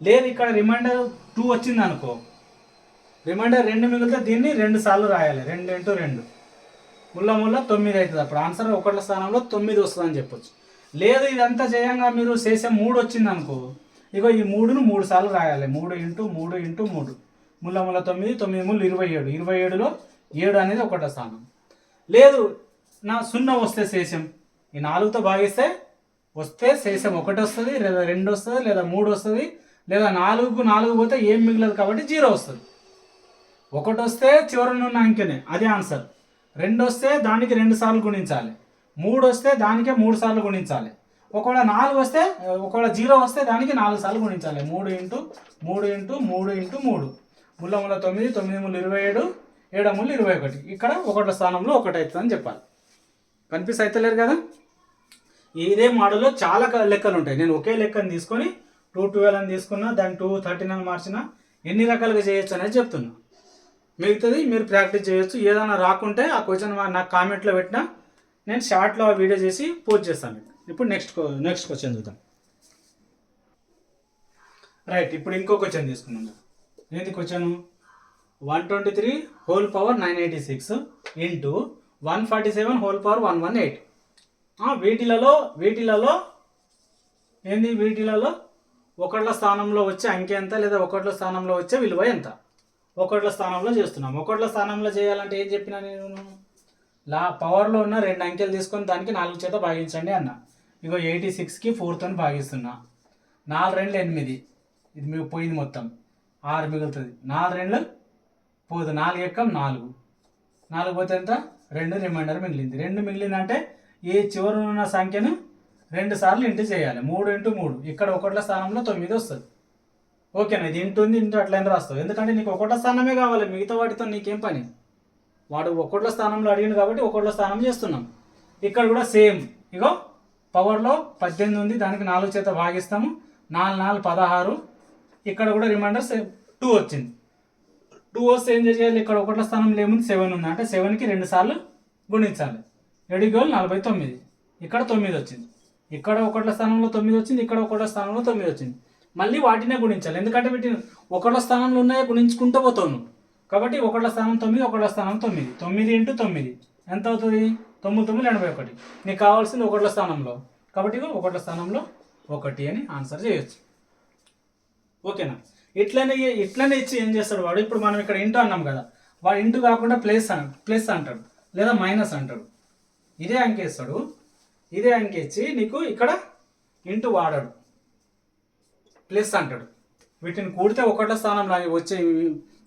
లేదు ఇక్కడ రిమైండర్ 2 వచ్చింది అనుకో, రిమైండర్ 2 మిగిలితే దీన్ని 2 సార్లు రాయాలి. 2 ఇంటూ 2 ముళ్ళ 9 అవుతుంది. అప్పుడు ఆన్సర్ ఒకళ్ళ స్థానంలో 9 వస్తుంది అని చెప్పొచ్చు. లేదు ఇదంతా చేయంగా మీరు శేషం 3 వచ్చింది అనుకో, ఇగో ఈ 3ను 3 సార్లు రాయాలి. 3 ఇంటూ 3 ఇంటూ 3 ముళ్ళ 9 9 ముళ్ళు 27. 27లో 7 అనేది ఒకటో స్థానం. లేదు నా 0 వస్తే శేషం ఈ 4తో భాగిస్తే వస్తే శేషం 1 వస్తుంది, లేదా 2 వస్తుంది, లేదా 3 వస్తుంది, లేదా 4కు 4 పోతే ఏం మిగలదు కాబట్టి 0 వస్తుంది. 1 వస్తే చివరనున్న అంకెనే అదే ఆన్సర్. 2 వస్తే దానికి 2 సార్లు గుణించాలి. 3 వస్తే దానికే 3 సార్లు గుణించాలి. ఒకవేళ 4 వస్తే, ఒకవేళ 0 వస్తే దానికి 4 సార్లు గుణించాలి. 3 ఇంటూ 3 ఇంటూ 3 ఇంటూ 3 ముళ్ళ 9 9 ముళ్ళు 27 7 ముళ్ళు 21. ఇక్కడ ఒకటి స్థానంలో 1 అవుతుంది అని చెప్పాలి. కన్ఫ్యూజ్ అవుతలేరు కదా. ఇదే మోడల్లో చాలా లెక్కలు ఉంటాయి. నేను ఒకే లెక్కను తీసుకొని 212 అని తీసుకున్నా, దాన్ని 213 అని మార్చిన, ఎన్ని రకాలుగా చేయొచ్చు అనేది చెప్తున్నా. మిగతాది మీరు ప్రాక్టీస్ చేయొచ్చు. ఏదైనా రాకుంటే ఆ క్వశ్చన్ నాకు కామెంట్లో పెట్టినా నేను షార్ట్లో ఆ వీడియో చేసి పోస్ట్ చేస్తాను. ఇప్పుడు నెక్స్ట్ క్వశ్చన్ చూద్దాం. రైట్, ఇప్పుడు ఇంకో క్వశ్చన్ తీసుకున్నాం. ఏంటి question? 123 whole power 986 into 147 whole power 118. వీటిలలో ఒకట్ల స్థానంలో వచ్చే అంకె ఎంత, లేదా ఒకట్ల స్థానంలో వచ్చే విలువ ఎంత? ఒకట్ల స్థానంలో చేస్తున్నాం. ఒకట్ల స్థానంలో చేయాలంటే ఏం చెప్పినా నేను? పవర్లో ఉన్న 2 అంకెలు తీసుకొని దానికి 4 చేత భాగించండి అన్న. ఇగో 86కి 4తో భాగిస్తున్నా. 4 2 8, ఇది మీకు పోయింది మొత్తం 6 మిగులుతుంది. 4 2 పోదు, 4 ఎక్కం 4, 4 పోతే ఎంత? 2 రిమైండర్ మిగిలింది. 2 మిగిలిందంటే ఈ చివరి ఉన్న సంఖ్యను 2 సార్లు ఇంటూ చేయాలి. 3 × 3, ఇక్కడ ఒకట్ల స్థానంలో 9 వస్తుంది. ఓకేనా? ఇది ఇంటూ అట్లయినా రాస్తావు, ఎందుకంటే నీకు ఒకట్ల స్థానమే కావాలి, మిగతా వాటితో నీకేం పని. వాడు ఒకట్ల స్థానంలో అడిగింది కాబట్టి ఒకట్ల స్థానం చేస్తున్నాం. ఇక్కడ కూడా సేమ్. ఇగో పవర్లో 18 ఉంది, దానికి 4 చేత భాగిస్తాము. 4 4 16. ఇక్కడ కూడా రిమైండర్ 2 వచ్చింది. 2 వస్తే ఏం చేయాలి? ఇక్కడ ఒకట్ల స్థానంలో ఏముంది? 7 ఉంది, అంటే 7కి 2 సార్లు గుణించాలి. 7 × 49. ఇక్కడ 9 వచ్చింది. ఇక్కడ ఒకట్ల స్థానంలో 9 వచ్చింది, ఇక్కడ ఒకట్ల స్థానంలో 9 వచ్చింది. మళ్ళీ వాటినే గుణించాలి, ఎందుకంటే వీటిని ఒకట్ల స్థానంలో ఉన్నాయో గుణించుకుంటూ పోతావు నువ్వు. కాబట్టి ఒకట్ల స్థానం 9, ఒకట్ల స్థానం 9. 9 × 9 ఎంత అవుతుంది? 9 9 81. నీకు కావాల్సింది ఒకట్ల స్థానంలో, కాబట్టి ఒకట్ల స్థానంలో 1 అని ఆన్సర్ చేయొచ్చు. ఓకేనా? ఇట్లనే ఇచ్చి ఏం చేస్తాడు వాడు? ఇప్పుడు మనం ఇక్కడ ఇంటూ అన్నాం కదా, వాడు ఇంటూ కాకుండా ప్లస్ అంటాడు, లేదా మైనస్ అంటాడు. ఇదే అంకె ఇస్తాడు. ఇదే అంకె ఇచ్చి నీకు ఇక్కడ ఇంటూ వాడాడు, ప్లస్ అంటాడు. వీటిని కూడితే ఒకట్ల స్థానంలో వచ్చే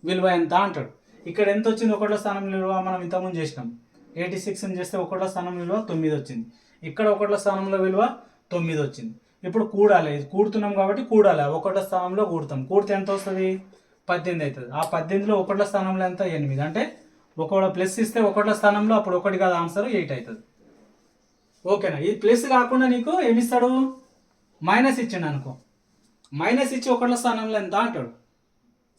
విలువ ఎంత అంటాడు. ఇక్కడ ఎంత వచ్చింది? ఒకట్ల స్థానం విలువ మనం ఇంతకుముందు చేసినాం. 86ని చేస్తే ఒకట్ల స్థానం విలువ 9 వచ్చింది. ఇక్కడ ఒకట్ల స్థానంలో విలువ 9 వచ్చింది. ఇప్పుడు కూడాలి, కూడుతున్నాం కాబట్టి కూడాలి. ఒకట్ల స్థానంలో కూడతాం. కూడితే ఎంత వస్తుంది? 18 అవుతుంది. ఆ 18లో ఒకట్ల స్థానంలో ఎంత? 8. అంటే ఒకవేళ ప్లస్ ఇస్తే ఒకట్ల స్థానంలో అప్పుడు 1 కాదు, ఆన్సర్ 8 అవుతుంది. ఓకేనా? ఈ ప్లస్ కాకుండా నీకు ఏమిస్తాడు? మైనస్ ఇచ్చిండు అనుకో. మైనస్ ఇచ్చి ఒకట్ల స్థానంలో ఎంత అంటాడు.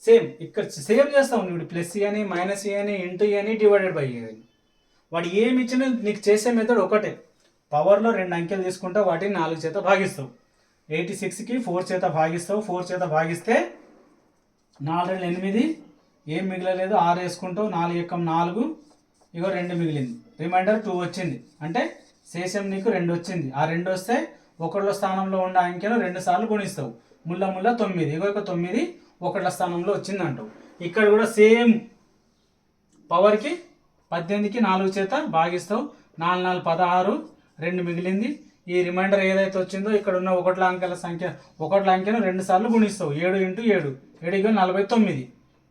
సేమ్ ఇక్కడ సేమ్ చేస్తావు నువ్వు. ప్లస్ అని, మైనస్ అని, ఇంటూ అని, డివైడెడ్ బై అని. వాడు ఏమి ఇచ్చినా నీకు చేసే మెథడ్ ఒకటే. పవర్లో 2 అంకెలు తీసుకుంటావు, వాటిని 4 చేత భాగిస్తావు. 86కి 4 చేత భాగిస్తావు. 4 చేత భాగిస్తే 4 2 8, ఏం మిగలలేదు, 6 వేసుకుంటావు. 4 ఎక్కం 4, ఇగో 2 మిగిలింది. రిమైండర్ 2 వచ్చింది, అంటే శేషం నీకు 2 వచ్చింది. ఆ 2 వస్తే ఒకట్ల స్థానంలో ఉన్న అంకెను 2 సార్లు గుణిస్తావు. ముళ్ళ 9, ఇగో 9 ఒకట్ల స్థానంలో వచ్చింది అంటావు. ఇక్కడ కూడా సేమ్. పవర్కి 18కి 4 చేత భాగిస్తావు. 4 4 16, 2 మిగిలింది. ఈ రిమైండర్ ఏదైతే వచ్చిందో ఇక్కడ ఉన్న ఒకట్ల అంకెను 2 సార్లు గుణిస్తావు. 7 × 7, 7 49.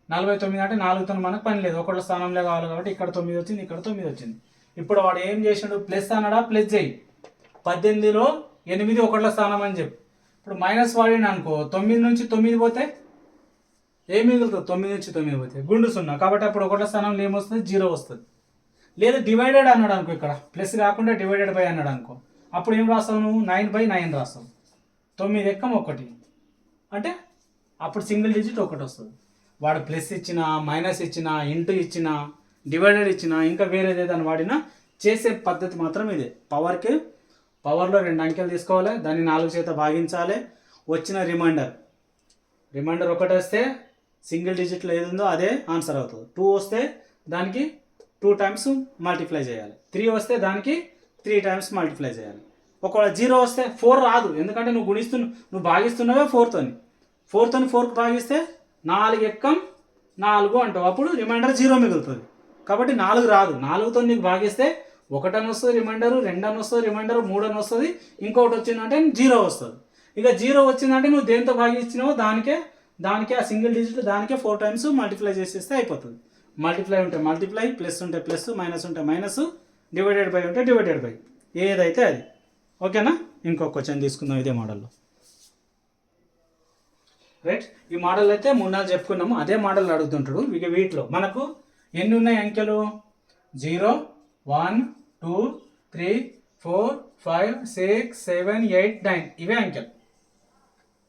49 అంటే 4తో మనకు పని లేదు, ఒకట్ల స్థానంలో కావాలి కాబట్టి ఇక్కడ 9 వచ్చింది, ఇక్కడ 9 వచ్చింది. ఇప్పుడు వాడు ఏం చేసాడు? ప్లస్ అన్నాడా? ప్లస్ చేయి. 18లో 8 ఒకట్ల స్థానం అని చెప్పి. ఇప్పుడు మైనస్ వాడిని అనుకో, 9 నుంచి 9 పోతే ఏం మిగులుతుంది? 9 నుంచి 9 పోతే గుండు 0. కాబట్టి అప్పుడు ఒకట్ల స్థానంలో ఏమొస్తుంది? 0 వస్తుంది. లేదా డివైడెడ్ అన్నాడు అనుకో, ఇక్కడ ప్లస్ కాకుండా డివైడెడ్ బై అన్నాడు అనుకో, అప్పుడు ఏం రాస్తావు నువ్వు? 9/9 రాస్తావు. 9 ఎక్కం 1, అంటే అప్పుడు సింగిల్ డిజిట్ 1 వస్తుంది. వాడు ప్లస్ ఇచ్చినా, మైనస్ ఇచ్చినా, ఇంటూ ఇచ్చినా, డివైడెడ్ ఇచ్చినా, ఇంకా వేరేది ఏదైనా వాడినా చేసే పద్ధతి మాత్రం ఇదే. పవర్లో 2 అంకెలు తీసుకోవాలి, దాన్ని 4 చేత భాగించాలి. వచ్చిన రిమైండర్ 1 వస్తే సింగిల్ డిజిట్లో ఏది ఉందో అదే ఆన్సర్ అవుతుంది. 2 వస్తే దానికి 2 టైమ్స్ మల్టిప్లై చేయాలి. 3 వస్తే దానికి 3 టైమ్స్ మల్టిప్లై చేయాలి. ఒకవేళ 0 వస్తే 4 రాదు, ఎందుకంటే నువ్వు భాగిస్తున్నావే 4తోని. 4తోని 4కి భాగిస్తే 4 ఎక్కం 4 అంటావు, అప్పుడు రిమైండర్ 0 మిగులుతుంది. కాబట్టి 4 రాదు. 4తో నీకు భాగిస్తే 1 అని వస్తుంది రిమైండరు, 2 అని వస్తుంది రిమైండరు, 3 అని వస్తుంది, ఇంకొకటి వచ్చిందంటే 0 వస్తుంది. ఇక 0 వచ్చిందంటే నువ్వు దేంతో భాగించినావో దానికే ఆ సింగిల్ డిజిట్ దానికే 4 టైమ్స్ మల్టిప్లై చేసేస్తే అయిపోతుంది. మల్టిప్లై ఉంటే మల్టిప్లై, ప్లస్ ఉంటే ప్లస్, మైనస్ ఉంటే మైనస్, డివైడెడ్ బై ఉంటే డివైడెడ్ బై, ఏదైతే అది. ఓకేనా? ఇంకొక క్వశ్చన్ తీసుకుందాం ఇదే మోడల్లో. రైట్, ఈ మోడల్ అయితే 3-4 చెప్పుకున్నాము. అదే మోడల్ అడుగుతుంటాడు. ఇక వీటిలో మనకు ఎన్ని ఉన్నాయి అంకెలు? 0 1 2 3 4 5 6 7 8 9 ఇవే అంకెలు.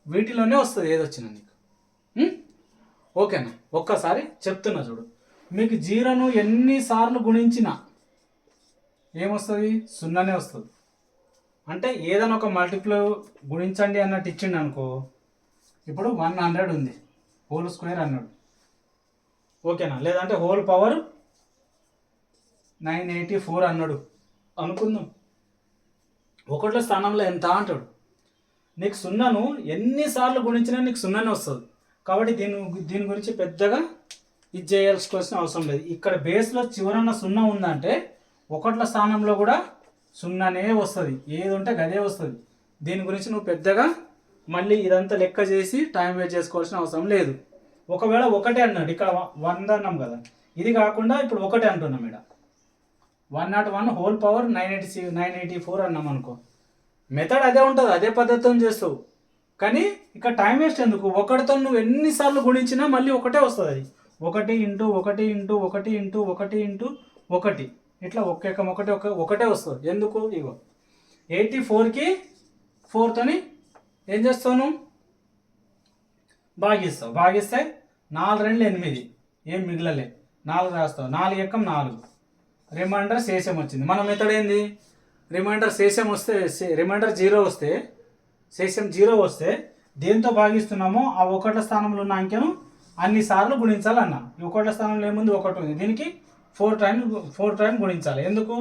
వీటిలోనే వస్తుంది ఏది వచ్చినా నీకు. ఓకేనా? ఒక్కసారి చెప్తున్నా చూడు. మీకు జీరోను ఎన్నిసార్లు గుణించినా ఏమొస్తుంది? సున్నానే వస్తుంది. అంటే ఏదైనా ఒక మల్టిప్లో గుణించండి అన్నట్టు ఇచ్చిండు అనుకో. ఇప్పుడు 100 ఉంది, హోల్ స్క్వేర్ అన్నాడు. ఓకేనా? లేదంటే హోల్ పవర్ 984 అన్నాడు అనుకుందాం. ఒకటో స్థానంలో ఎంత అంటాడు. నీకు సున్నాను ఎన్నిసార్లు గుణించినా నీకు సున్నానే వస్తుంది. కాబట్టి దీని గురించి పెద్దగా ఇది చేయాల్సిన అవసరం లేదు. ఇక్కడ బేస్లో చివరన్న సున్నా ఉందంటే ఒకట్ల స్థానంలో కూడా సున్నానే వస్తుంది. ఏది ఉంటే గదే వస్తుంది. దీని గురించి నువ్వు పెద్దగా మళ్ళీ ఇదంతా లెక్క చేసి టైం వేస్ట్ చేసుకోవాల్సిన అవసరం లేదు. ఒకవేళ ఒకటే అన్నాడు, ఇక్కడ 100 అన్నాం కదా, ఇది కాకుండా ఇప్పుడు ఒకటే అంటున్నాం. ఇక్కడ 101 హోల్ పవర్ 984 అన్నాం అనుకో. మెథడ్ అదే ఉంటుంది, అదే పద్ధతితో చేస్తావు. కానీ ఇక్కడ టైం వేస్ట్ ఎందుకు? ఒకటితో నువ్వు ఎన్నిసార్లు గుణించినా మళ్ళీ ఒకటే వస్తుంది. అది 1 ఇంటూ 1 ఇంటూ 1 ఇంటూ 1 ఇంటూ 1 ఇట్లా ఒకటే వస్తుంది. ఎందుకు? ఇగో 84కి 4తోని ఏం చేస్తావు నువ్వు? భాగిస్తావు. భాగిస్తే 4 2 8, ఏం మిగలలే, 4 రాస్తావు. 4 ఎక్కం 4, రిమైండర్ శేషం వచ్చింది. మన మెథడ్ ఏంది? రిమైండర్ శేషం వస్తే, రిమైండర్ 0 వస్తే, శేషం 0 వస్తే దేంతో భాగిస్తున్నామో ఆ ఒకట్ల స్థానంలో ఉన్న అంకెను అన్నిసార్లు గుణించాలన్న. ఈ ఒకట్ల స్థానంలో ఏముంది? 1 ఉంది. దీనికి 4 టైమ్స్ గుణించాలి. ఎందుకు?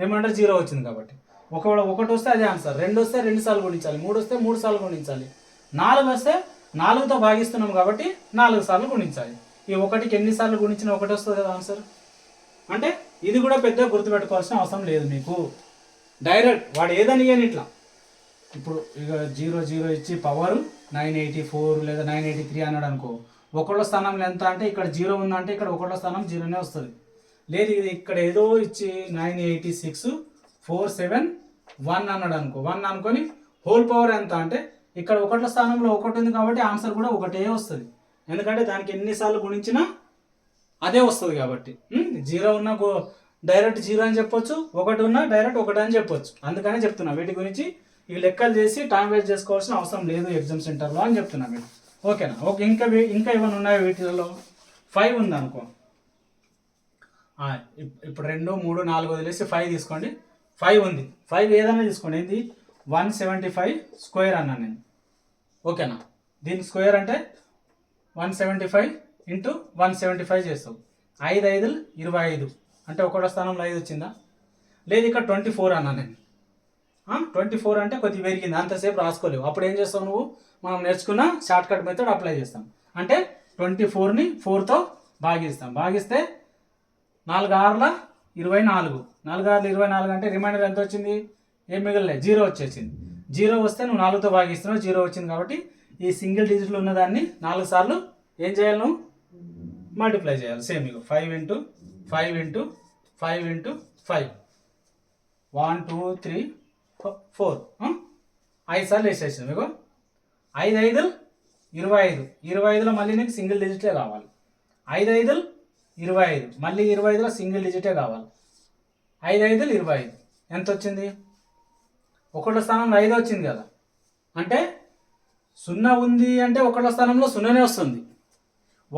రిమైండర్ 0 వచ్చింది కాబట్టి. ఒకవేళ 1 వస్తే అదే ఆన్సర్, 2 వస్తే 2 సార్లు గుణించాలి, 3 వస్తే 3 సార్లు గుణించాలి, 4 వస్తే 4తో భాగిస్తున్నాం కాబట్టి 4 సార్లు గుణించాలి. ఈ 1కి ఎన్నిసార్లు గుణించినా 1 వస్తుంది కదా ఆన్సర్. అంటే ఇది కూడా పెద్దగా గుర్తుపెట్టుకోవాల్సిన అవసరం లేదు మీకు. డైరెక్ట్ వాడు ఏదని కానీ ఇట్లా ఇప్పుడు ఇక 0 0 ఇచ్చి పవర్ 984 లేదా 983 అన్నాడు అనుకో. ఒకళ్ళ స్థానంలో ఎంత అంటే ఇక్కడ 0 ఉందంటే ఇక్కడ ఒకళ్ళ స్థానం 0నే వస్తుంది. లేదు ఇది ఇక్కడ ఏదో ఇచ్చి 986 4 7 1 అన్నాడు అనుకో. 1 అనుకొని హోల్ పవర్ ఎంత అంటే ఇక్కడ ఒకట్ల స్థానంలో 1 ఉంది కాబట్టి ఆన్సర్ కూడా ఒకటే వస్తుంది. ఎందుకంటే దానికి ఎన్నిసార్లు గుణించినా అదే వస్తుంది కాబట్టి. 0 ఉన్నా డైరెక్ట్ 0 అని చెప్పొచ్చు, 1 ఉన్నా డైరెక్ట్ 1 అని చెప్పొచ్చు. అందుకనే చెప్తున్నా వీటి గురించి ఈ లెక్కలు చేసి టైం వేస్ట్ చేసుకోవాల్సిన అవసరం లేదు ఎగ్జామ్ సెంటర్లో అని చెప్తున్నా మీరు. ఓకేనా? ఓకే. ఇంకా ఏమైనా ఉన్నాయో వీటిలో? 5 ఉంది అనుకో. ఇప్పుడు 2 3 4 వదిలేసి 5 తీసుకోండి. 5 ఉంది. 5 ఏదైనా తీసుకోండి. ఏంది? 175 స్క్వేర్ అన్నాను నేను. ఓకేనా? దీనికి స్క్వేర్ అంటే 175 ఇంటూ 175 చేస్తావు. 5 5 25 అంటే ఒకటో స్థానంలో 5 వచ్చిందా? లేదు ఇక్కడ 24 అన్నా నేను. 24 అంటే కొద్దిగా పెరిగింది, అంతసేపు రాసుకోలేవు. అప్పుడు ఏం చేస్తావు నువ్వు? మనం నేర్చుకున్న షార్ట్ కట్ మెథడ్ అప్లై చేస్తాం. అంటే 24ని 4తో భాగిస్తాం. భాగిస్తే 4 6 24, 4 6 24 అంటే రిమైండర్ ఎంత వచ్చింది? ఏం మిగలలే, 0 వచ్చేసింది. 0 వస్తే నువ్వు 4తో భాగిస్తున్నావు, 0 వచ్చింది కాబట్టి ఈ సింగిల్ డిజిట్లో ఉన్నదాన్ని 4 సార్లు ఏం చేయాలి? నువ్వు మల్టిప్లై చేయాలి. సేమ్ ఇక 5 ఇంటూ 5 ఇంటూ 5 ఇంటూ 5 1 2 3 4 5 సార్లు వేసేసాను మీకు. 5 5 25, 25లో మళ్ళీ నీకు సింగిల్ డిజిటే కావాలి. 5 5 25, మళ్ళీ 25లో సింగిల్ డిజిటే కావాలి. 5 5 25 ఎంత వచ్చింది? ఒకటో స్థానంలో 5 వచ్చింది కదా. అంటే 0 ఉంది అంటే ఒకటో స్థానంలో 0నే వస్తుంది.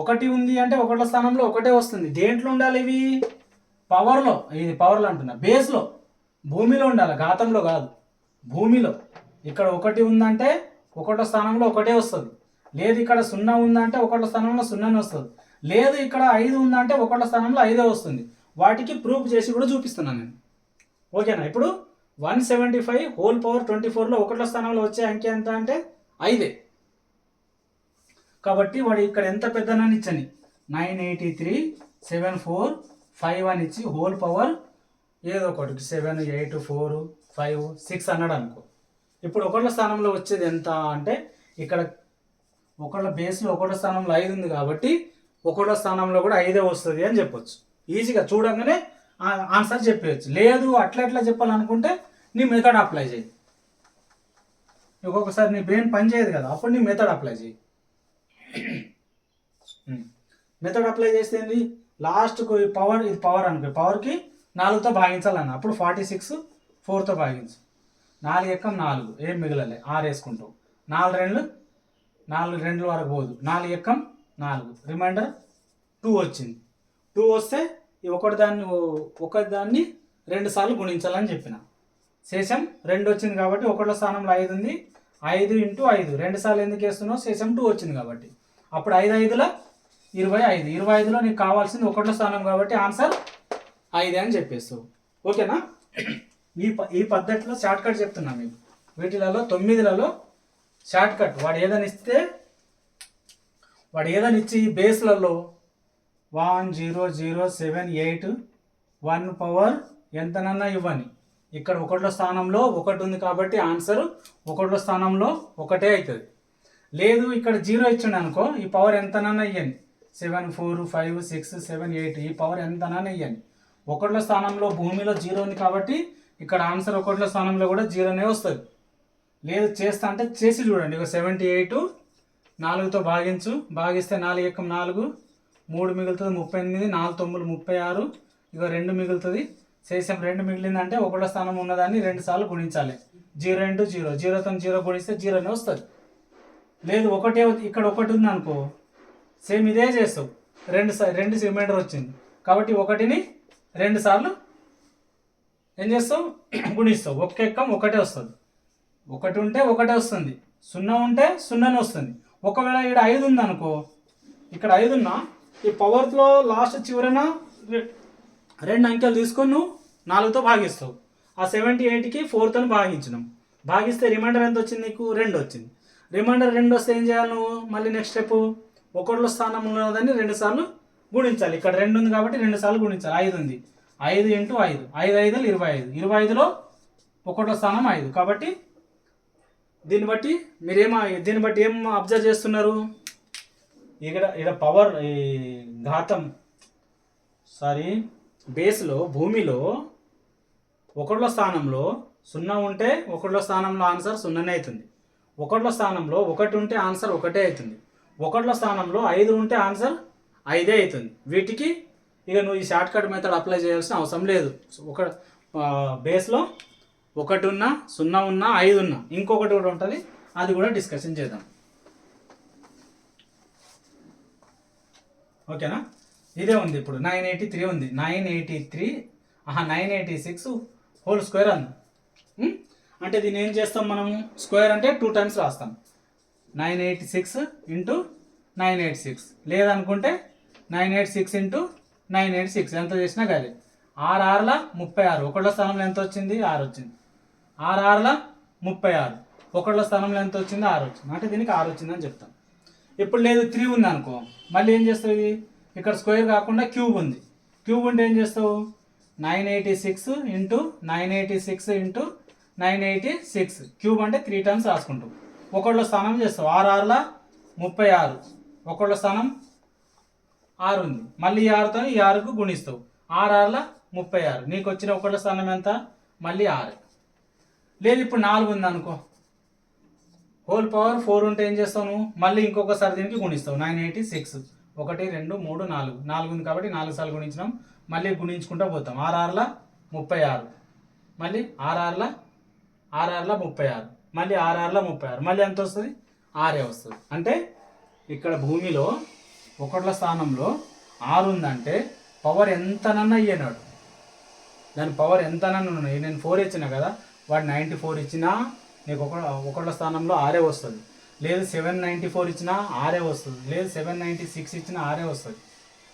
1 ఉంది అంటే ఒకటో స్థానంలో 1 వస్తుంది. దేంట్లో ఉండాలి ఇవి? పవర్లో. ఇది పవర్లో అంటున్నా, బేస్లో, భూమిలో ఉండాలి, ఘాతంలో కాదు, భూమిలో. ఇక్కడ 1 ఉందంటే ఒకటో స్థానంలో 1 వస్తుంది. లేదు ఇక్కడ 0 ఉందంటే ఒకటో స్థానంలో 0నే వస్తుంది. లేదు ఇక్కడ 5 ఉందంటే ఒకటో స్థానంలో 5 వస్తుంది. వాటికి ప్రూఫ్ చేసి కూడా చూపిస్తున్నాను నేను. ఓకేనా? ఇప్పుడు 175 హోల్ పవర్ 24లో ఒకటో స్థానంలో వచ్చే అంకె ఎంత అంటే 5. కాబట్టి వాడు ఇక్కడ ఎంత పెద్దనని ఇచ్చని 983 7 4 5 అని ఇచ్చి హోల్ పవర్ ఏదో ఒకటి 7 8 4 5 6 అన్నాడు అనుకో. ఇప్పుడు ఒకళ్ళ స్థానంలో వచ్చేది ఎంత అంటే ఇక్కడ ఒకళ్ళ బేస్లో ఒకటో స్థానంలో 5 ఉంది కాబట్టి ఒకటో స్థానంలో కూడా 5 వస్తుంది అని చెప్పొచ్చు. ఈజీగా చూడంగానే ఆన్సర్ చెప్పేయచ్చు. లేదు అట్లా చెప్పాలనుకుంటే నీ మెథడ్ అప్లై చేయి. ఒక్కొక్కసారి నీ బ్రెయిన్ పని చేయదు కదా, అప్పుడు నీ మెథడ్ అప్లై చేయి. మెథడ్ అప్లై చేస్తే ఏంది? లాస్ట్కు పవర్, ఇది పవర్ అనుకో, పవర్కి 4తో భాగించాలన్న. అప్పుడు 46 4తో భాగించు. 4 ఎక్కం 4 ఏం మిగలలే 6 వేసుకుంటావు. 4 రెండ్ల వరకు పోదు. 4 ఎక్కం 4 రిమైండర్ 2 వచ్చింది. 2 వస్తే ఈ ఒకదాన్ని 2 సార్లు గుణించాలని చెప్పిన. శేషం 2 వచ్చింది కాబట్టి ఒకళ్ళ స్థానంలో 5 ఉంది. 5 × 5 2 సార్లు ఎందుకు వేస్తున్నావు? శేషం 2 వచ్చింది కాబట్టి. అప్పుడు 5 5ల 25. 25లో నీకు కావాల్సింది ఒకళ్ళ స్థానం కాబట్టి ఆన్సర్ 5 అని చెప్పేస్తావు. ఓకేనా? ఈ పద్ధతిలో షార్ట్ కట్ చెప్తున్నా మీకు. వీటిలలో 9లలో షార్ట్ కట్ వాడు ఏదైనా ఇచ్చి బేస్లలో 1 0 0 7 8 1 పవర్ ఎంతనన్నా ఇవ్వని. ఇక్కడ ఒకళ్ళ స్థానంలో 1 ఉంది కాబట్టి ఆన్సర్ ఒకళ్ళ స్థానంలో 1 అవుతుంది. లేదు ఇక్కడ 0 ఇచ్చిండు అనుకో, ఈ పవర్ ఎంతనన్నా ఇవ్వని. 7 4 5 6 7 8 ఈ పవర్ ఎంతనన్నా ఇవ్వని. ఒకళ్ళ స్థానంలో భూమిలో 0 ఉంది కాబట్టి ఇక్కడ ఆన్సర్ ఒకళ్ళ స్థానంలో కూడా 0నే వస్తుంది. లేదు చేస్తా అంటే చేసి చూడండి. ఇక 78 4తో భాగిస్తే 4 ఎక్కం 4 3 మిగులుతుంది 38 4 9 36 ఇక 2 మిగులుతుంది. శేషం 2 మిగిలిందంటే ఒకళ్ళ స్థానం ఉన్నదాన్ని 2 సార్లు గుణించాలి. 0 × 0 0తో 0 గుణిస్తే 0నే వస్తుంది. లేదు ఇక్కడ 1 ఉంది అనుకో, సేమ్ ఇదే చేస్తావు. 2 రిమైండర్ వచ్చింది కాబట్టి 1ని 2 సార్లు ఏం చేస్తావు? గుణిస్తావు. 1 ఎక్కం 1 వస్తుంది. 1 ఉంటే 1 వస్తుంది. 0 ఉంటే 0నే వస్తుంది. ఒకవేళ ఇక్కడ 5 ఉంది అనుకో, ఇక్కడ 5 ఉన్నా ఈ పవర్లో లాస్ట్ చివరన 2 అంకెలు తీసుకొని నువ్వు 4తో భాగిస్తావు. ఆ 78కి 4తో భాగించినాం. భాగిస్తే రిమైండర్ ఎంత వచ్చింది? నీకు 2 వచ్చింది. రిమైండర్ 2 వస్తే ఏం చేయాలి నువ్వు? మళ్ళీ నెక్స్ట్ స్టెప్ ఒకళ్ళ స్థానం ఉన్నదాన్ని 2 సార్లు గుణించాలి. ఇక్కడ 2 ఉంది కాబట్టి 2 సార్లు గుణించాలి. 5 ఉంది. 5 × 5 5 5 25 25లో ఒకళ్ళ స్థానం 5 కాబట్టి దీన్ని బట్టి ఏం అబ్జర్వ్ చేస్తున్నారు? ఇక్కడ పవర్ బేస్లో భూమిలో ఒకళ్ళ స్థానంలో 0 ఉంటే ఒకళ్ళ స్థానంలో ఆన్సర్ 0నే అవుతుంది. ఒకళ్ళ స్థానంలో 1 ఉంటే ఆన్సర్ 1 అవుతుంది. ఒకళ్ళ స్థానంలో 5 ఉంటే ఆన్సర్ 5 అవుతుంది. వీటికి ఇక నువ్వు ఈ షార్ట్ కట్ మెథడ్ అప్లై చేయాల్సిన అవసరం లేదు. బేస్లో 1 ఉన్నా 0 ఉన్నా 5 ఉన్నా ఇంకొకటి కూడా ఉంటుంది, అది కూడా డిస్కషన్ చేద్దాం. ఓకేనా? ఇదే ఉంది. ఇప్పుడు 983 ఉంది. 986 హోల్ స్క్వేర్ అంది. అంటే దీన్ని ఏం చేస్తాం మనం? స్క్వేర్ అంటే 2 టైమ్స్ రాస్తాం. 986 × 986 లేదనుకుంటే 986 × 986 ఎంత చేసినా కాదు. 6 6ల 36 ఒకళ్ళ స్థానంలో ఎంత వచ్చింది? 6 వచ్చింది. 6 6ల 36 ఒకళ్ళ స్థానంలో ఎంత వచ్చింది? 6 వచ్చింది. అంటే దీనికి 6 వచ్చిందని చెప్తాం. ఇప్పుడు లేదు 3 ఉంది అనుకో, మళ్ళీ ఏం చేస్తావు? ఇక్కడ స్క్వేర్ కాకుండా క్యూబ్ ఉంది. క్యూబ్ ఉంటే ఏం చేస్తావు? 986 × 986 × 986 క్యూబ్ అంటే 3 టైమ్స్ రాసుకుంటావు. ఒకళ్ళ స్థానం చేస్తావు. 6 6ల 36 ఒకళ్ళ స్థానం 6 ఉంది. మళ్ళీ ఈ 6తో ఈ 6కు గుణిస్తావు. 6 6ల 36 నీకు వచ్చిన ఒకళ్ళ స్థానం ఎంత? మళ్ళీ 6. లేదు ఇప్పుడు 4 ఉంది అనుకో, హోల్ పవర్ 4 ఉంటే ఏం చేస్తావు నువ్వు? మళ్ళీ ఇంకొకసారి దీనికి గుణిస్తావు. 986 1 2 3 4 4 ఉంది కాబట్టి 4 సార్లు గుణించినాం. మళ్ళీ గుణించుకుంటూ పోతాం. 6 6ల 36 మళ్ళీ 6 6ల 36 మళ్ళీ 6 6ల 36 మళ్ళీ ఎంత వస్తుంది? 6 వస్తుంది. అంటే ఇక్కడ భూమిలో ఒకళ్ళ స్థానంలో 6 ఉందంటే పవర్ ఎంతనన్నా ఇయ్యనాడు. దాని పవర్ ఎంతనన్నా ఉన్నాయి. నేను 4 ఇచ్చినా కదా, వాడు 94 ఇచ్చినా నీకు ఒకళ్ళ స్థానంలో 6 వస్తుంది. లేదు 794 ఇచ్చినా 6 వస్తుంది. లేదు 796 ఇచ్చినా 6 వస్తుంది.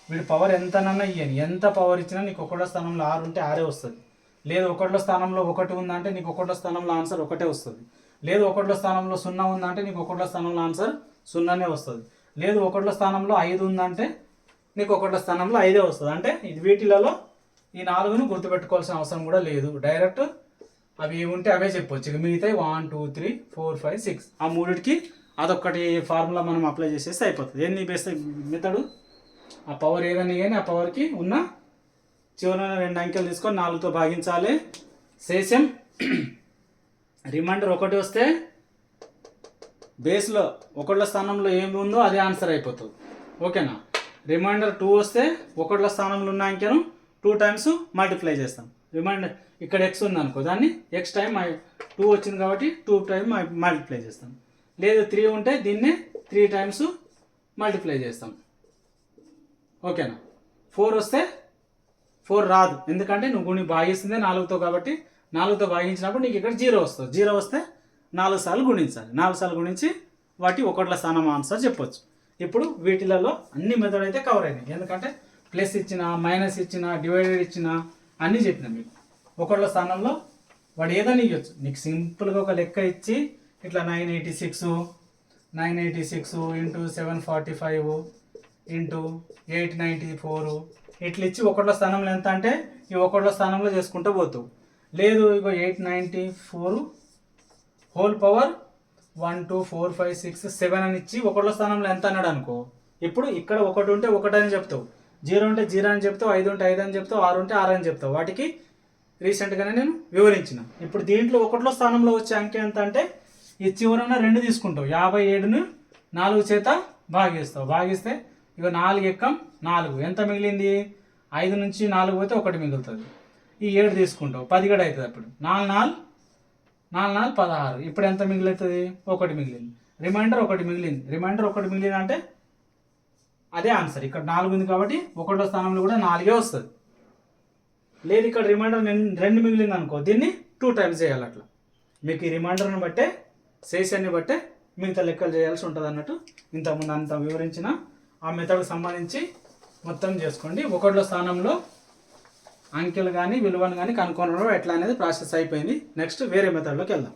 వీడి పవర్ ఎంతనన్నా ఇయ్యని, ఎంత పవర్ ఇచ్చినా నీకు ఒకళ్ళ స్థానంలో 6 ఉంటే 6 వస్తుంది. లేదు ఒకళ్ళ స్థానంలో 1 ఉందంటే నీకు ఒకళ్ళ స్థానంలో ఆన్సర్ 1 వస్తుంది. లేదు ఒకళ్ళ స్థానంలో 0 ఉందంటే నీకు ఒకళ్ళ స్థానంలో ఆన్సర్ 0నే వస్తుంది. లేదు ఒకళ్ళ స్థానంలో 5 ఉందంటే నీకు ఒకళ్ళ స్థానంలో 5 వస్తుంది. అంటే ఇది వీటిలలో ఈ 4ను గుర్తుపెట్టుకోవాల్సిన అవసరం కూడా లేదు. డైరెక్ట్ అవి ఉంటే అవే చెప్పొచ్చు. ఇక మిగతా 1 2 3 4 5 6 ఆ మూడిటికి అదొక్కటి ఫార్ములా మనం అప్లై చేసేస్తే అయిపోతుంది. ఏంది బేస్తే మెథడు? ఆ పవర్ ఏదని కానీ ఆ పవర్కి ఉన్న చివరిన 2 అంకెలు తీసుకొని 4తో భాగించాలి. శేషం రిమైండర్ 1 వస్తే బేస్లో ఒకళ్ళ స్థానంలో ఏమి ఉందో అదే ఆన్సర్ అయిపోతుంది. ఓకేనా? రిమైండర్ 2 వస్తే ఒకళ్ళ స్థానంలో ఉన్న అంకెను 2 టైమ్స్ మల్టిప్లై చేస్తాం. రిమైండర్ ఇక్కడ ఎక్స్ ఉంది అనుకో, దాన్ని ఎక్స్ టైం 2 వచ్చింది కాబట్టి 2 టైం మల్టిప్లై చేస్తాం. లేదు 3 ఉంటే దీన్నే 3 టైమ్స్ మల్టిప్లై చేస్తాం. ఓకేనా. 4 వస్తే 4 రాదు, ఎందుకంటే నువ్వు భాగిస్తుంది 4తో కాబట్టి 4తో భాగించినప్పుడు నీకు ఇక్కడ 0 వస్తుంది. 0 వస్తే 4 సార్లు గుణించాలి. 4 సార్లు గుణించి వాటి ఒకట్ల స్థానం ఆన్సర్ చెప్పొచ్చు. ఇప్పుడు వీటిలలో అన్ని మెథడ్ అయితే కవర్ అయినాయి, ఎందుకంటే ప్లస్ ఇచ్చిన, మైనస్ ఇచ్చిన, డివైడెడ్ ఇచ్చిన అన్నీ చెప్పినా మీకు. ఒకట్ల స్థానంలో వాడు ఏదైనా ఇవ్వచ్చు. నీకు సింపుల్గా ఒక లెక్క ఇచ్చి ఇట్లా 986 ఇంటూ 745 ఇంటూ 894 ఇట్లా ఇచ్చి ఒకట్ల స్థానంలో ఎంత అంటే ఈ ఒకట్ల స్థానంలో చేసుకుంటూ పోతావు. లేదు ఇగో 894 హోల్ పవర్ 1 2 4 5 6 7 అని ఇచ్చి ఒకట్ల స్థానంలో ఎంత అన్నాడు అనుకో, ఇప్పుడు ఇక్కడ 1 ఉంటే 1 అని చెప్తావు, 0 ఉంటే 0 అని చెప్తావు, 5 ఉంటే 5 అని చెప్తావు, 6 ఉంటే 6 అని చెప్తావు. వాటికి రీసెంట్గానే నేను వివరించిన. ఇప్పుడు దీంట్లో ఒకట్ల స్థానంలో వచ్చే అంకె ఎంత అంటే ఈ చివరన 2 తీసుకుంటావు, 57ను 4 చేత భాగిస్తావు. భాగిస్తే ఇక 4 ఎక్కం 4 ఎంత మిగిలింది, 5 నుంచి 4 పోతే 1 మిగులుతుంది. ఈ 7 తీసుకుంటావు, 10 కూడా అవుతుంది. అప్పుడు 4 4 16. ఇప్పుడు ఎంత మిగులుతుంది, 1 మిగిలింది. రిమైండర్ 1 మిగిలింది. రిమైండర్ 1 మిగిలింది అంటే అదే ఆన్సర్. ఇక్కడ 4 ఉంది కాబట్టి ఒకటో స్థానంలో కూడా 4 వస్తుంది. లేదు ఇక్కడ రిమైండర్ 2 మిగిలింది అనుకో, దీన్ని 2 టైమ్స్ చేయాలి. అట్లా మీకు ఈ రిమైండర్ని బట్టే సెషన్ని బట్టే మిగతా లెక్కలు చేయాల్సి ఉంటుంది అన్నట్టు. ఇంతకుముందు అంత వివరించిన ఆ మెథడ్కి సంబంధించి మొత్తం చేసుకోండి. ఒకట్ల స్థానంలో అంకెలు కానీ విలువను కానీ కనుక్కోవడం ఎట్లా అనేది ప్రాసెస్ అయిపోయింది. నెక్స్ట్ వేరే మెథడ్లోకి వెళ్దాం.